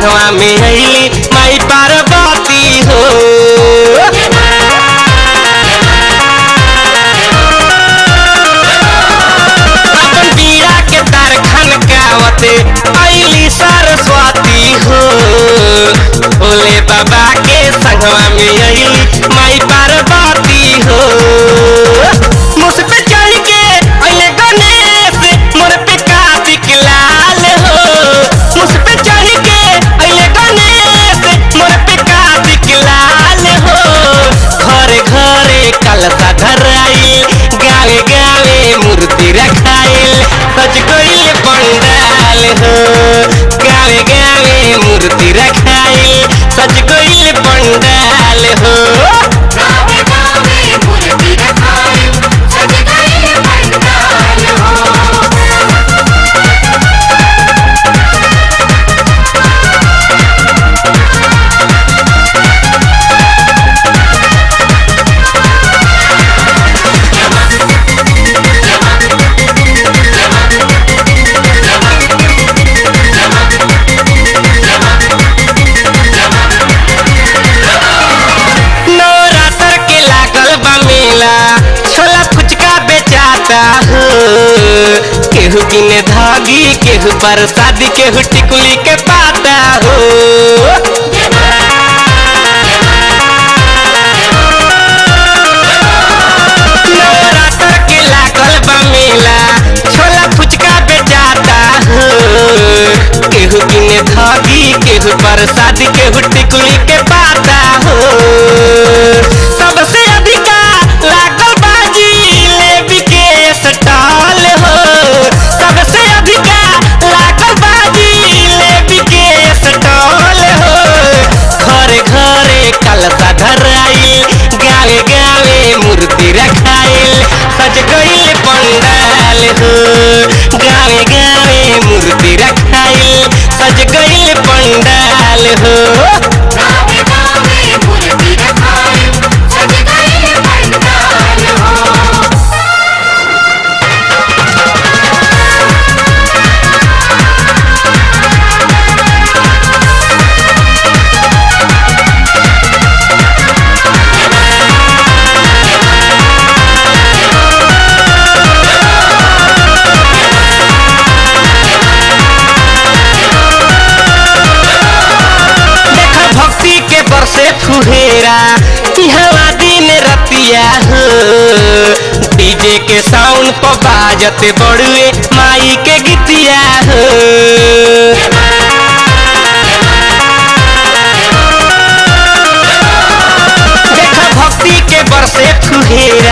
संगवा में अइली माई पार्वती हो। अपन बीड़ा के तार खनकावते अइली सरस्वती हो। भोले बाबा के संगवा में अइली माई पार्वती हो। मुझ पे चढ़ के अइले गणेश मोर पे कार्तिक लाल हो। मुझ पे चढ़ के अइले गणेश मोर पे कार्तिक लाल हो। घरे घरे कलशा धराइल गावे गावे मूर्ति रखाइल सज गइल पंडाल हो। गावे गावे मूर्ति रखाइल सज गइल पंडाल हो। गावे गावे मूर्ति रखाइल सज गइल पंडाल हो। नवरात्र के लागल बा मेला छोला फुचका बेचाता हो। केहू किने धागी केहू बरसाती केहू टिकुली के पाता हो। नवरात्र के लागल बा मेला छोला फुचका बेचाता हो। केहू किने धागी केहू बरसाती केहू टिकुली के पाता हो। सबसे अधिका लागल बाजी लेबी के स्टॉल हो। सबसे अधिका लागल बाजी लेबी के स्टॉल हो। घरे घरे कलशा धराइल गावे गावे मूर्ति रखाइल सज गइल पंडाल हो। गावे गावे मूर्ति रखाइल सज गइल पंडाल हो। गावे गावे मूर्ति रखाइल सज गइल पंडाल हो। देखा भक्ति के बरसे फुहेरा इहवा दिन रतिया हो। डीजे के साउंड पर बाजत बड़ुए माई के गीतिया हो। देखा भक्ति के बरसे फुहेरा